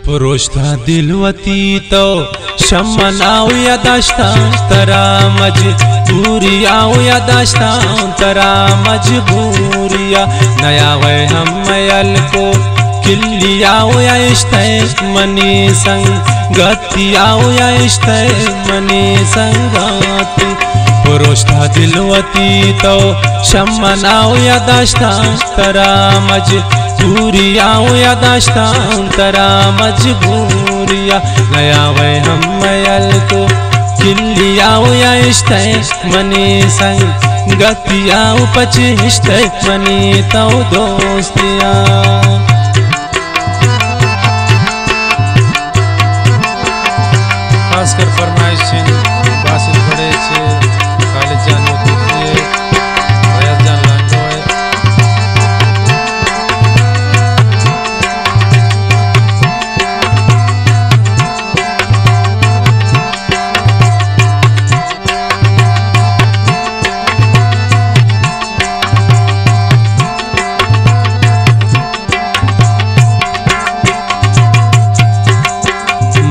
फरोश्ता दिलवती तो शमनाओ या दाश्ता तरा मजबूरिया या दाश्ता तरा मजबूरिया नया वे हम मयल को किल्लियाओ या इश्ते मनी संगतियाओ या इश्ते मनी संगति फरोश्ता दिलवती तो शमनाओ या दाश्ता तरा मजबूरिया या दाश्ता तरा मजबूरिया नया वे हम मयल को किल्लियाओ या इश्ते मनी संगतियाओ पच इश्ते मनी तो दोस्तिया खासकर फरमाइश बासिल पड़े छे कॉलेज जानो खुदे आयात जान लानो है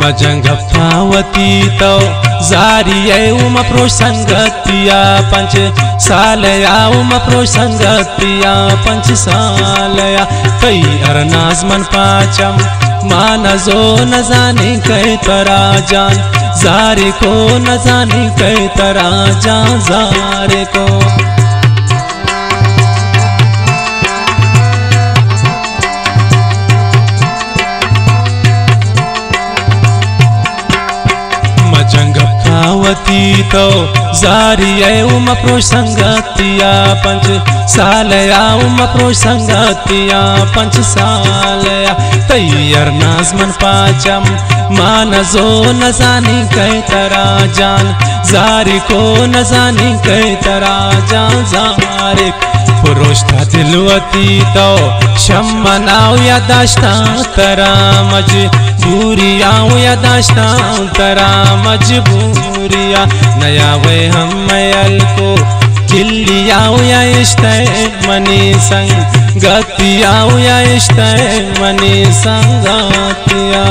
मजंग फावती तो जारी उम प्रोश संगतिया 5 साल उम प्रोश संगतिया 5 साल कई अरनाज मन पाचम माना जो न जाने कई तरा जान जारे को न जाने कई तरा जान जारे को आवती तो जारी उम प्रोश संगतिया 5 साल उम प्रोश संगतिया 5 साल तैयार नाज मन पाचम मान जो न जाने कई तरा जान जारी को न जाने कई तरा जान जारे फरोश्ता दिलवती तो शमनाओ या दाश्ता तरा मजबूरिया या दाश्ता तरा मजबूरिया नया वे हम मयल को किल्लियाओ या इश्ते मनी संगतियाओ या इश्ते मनी संगतिया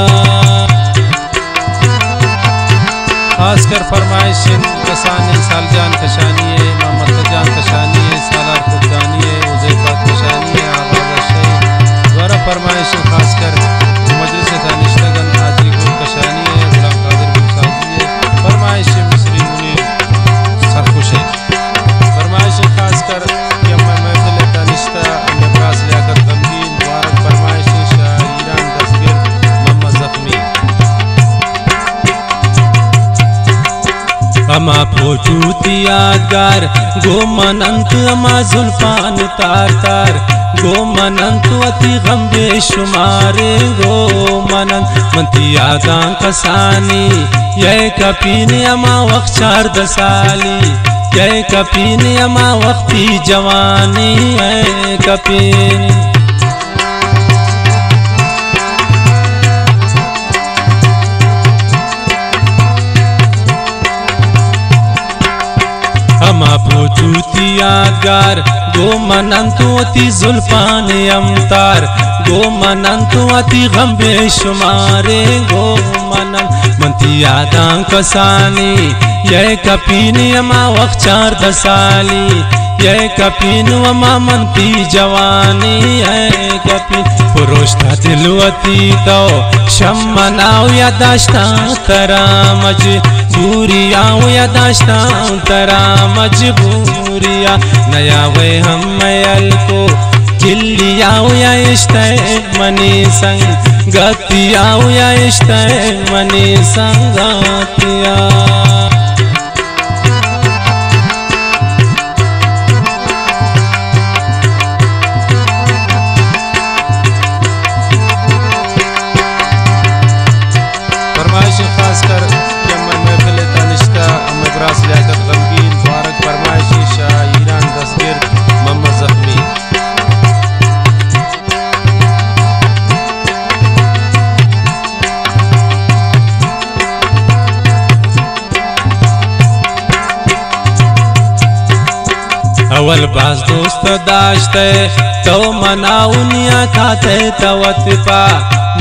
खासकर फरमाइश कसानी सालजान कशानी है मोहम्मद जान कशानी है सालार खुदानी है उज़ैफा कशानी है आवाज़ शहीद द्वारा फरमाइश खासकर मजलिस दानिशतगन हाजी गुल कशानी है गुलाम कादिर गुल साजी है फरमाइश मिस्री मुनीर सरखुश है फरमाइश खासकर कि महफिल दानिशता नब्रास लियाकत गमगीन मुबारक फरमाइश शायरान दस्तगीर मोहम्मद ज़ख्मी अमा फोटू यादगार गो मनंत अमा जुल्फान तार तार गो मनंत अति गम बेशुमारे गो मनंत मंती यादा कसानी ये कपीने अमा वक्त 4 साली ये कपीने अमा वक्ती जवानी ये कपीने अमा फोटूती यादगार गो मनंतु अति जुल्फान अमतार गो मनंतु अति गम बेशुमारे गो मनन मंती यादा कसानी ये कपीनी अमा वक्त 4 साली ये कपीन अमा मंती जवानी ये कपीन फरोश्ता दिलवती तो शमनाओ या दाश्ता तरा मजबूरिया या दाश्ता तरा मजबूरिया नया वे हम मयल को किल्लियाओ या इश्ते मनी संगतियाओ या इश्ते मनी संगतिया खासकर महफिल दानिशता नब्रास लियाकत गमगीन मुबारक फरमाइश शायरान दस्तगीर मोहम्मद ज़ख्मी अवल बाज दोस्त दाश्ते तो मनाउनिया खाते तवत पा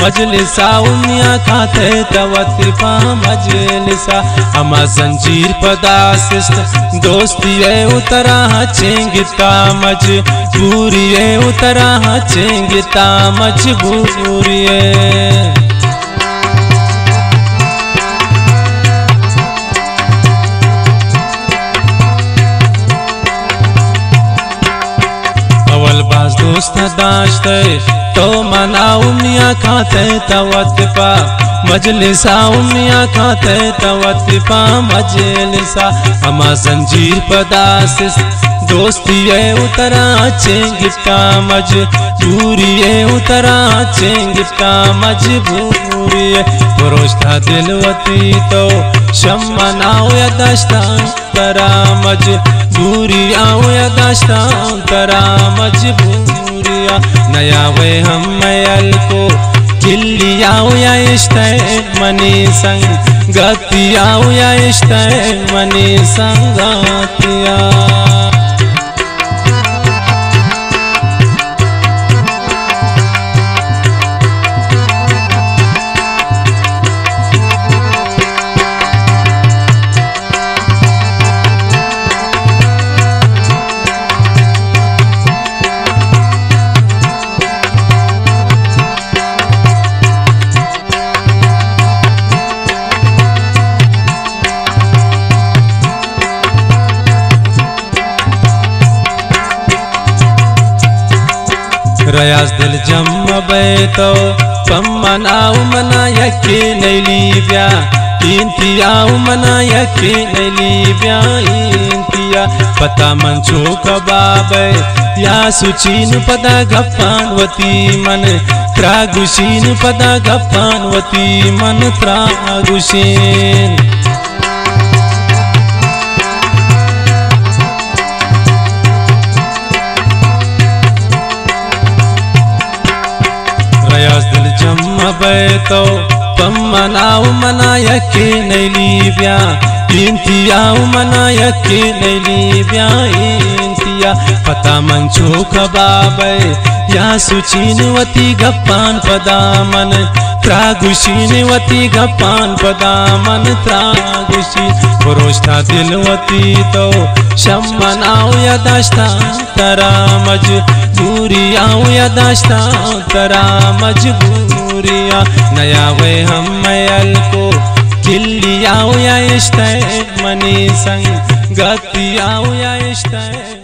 मजलिसा उमिया खाते तवतिफा मजलिसा अमा जंजीर पदासिस्त दोस्ती उतरा चेंगिता मजबूरी उतरा चेंगिता मजबूरी बाज दोस्त दाश्ते तो मना उमिया खाते तवतिफा मजलिसा उमिया खाते तवतिफा मजलिसा अमा जंजीर पदासिस दोस्ती उतरा चेंगिता मजबूरी उतरा चेंगिता मजबूरी पुरोष्टा दिलवती तो शम्मनाओ या दश्ता तरा मजबूरी आओ या दश्ता तरा मजबूरिया नया वे हम मैल को किल्लियाओ या इश्ते मनी संग गतियाओ या इश्ते मनी संगातिया रयाज दिल जम बैतो पम्मनाउ मना यके नैलीब्या इंतियाउ मना यके नैलीब्या इंतिया पता मंचो कबाबे या सुचीन पदा गप्पानवती मन त्रागुशीन पदा गप्पानवती मन त्रागुशीन दिल जम बैतो पम्मनाउ मना यके नैलीब्या इंतियाउ मना यके नैलीब्या इंतिया पता मंचो कबाबे या सुचीनवती गप्पान पदामन त्रागुशीनवती गप्पान पदामन त्रागुशी पुरोष्टा दिलवती तो शम्मनाओ या दश्ता तरा मजबूरी आओ या दश्ता तरा मजबूरिया नया वे हम मैल को किल्लियाओ या इश्ते मनी संग गतियाओ या इश्ते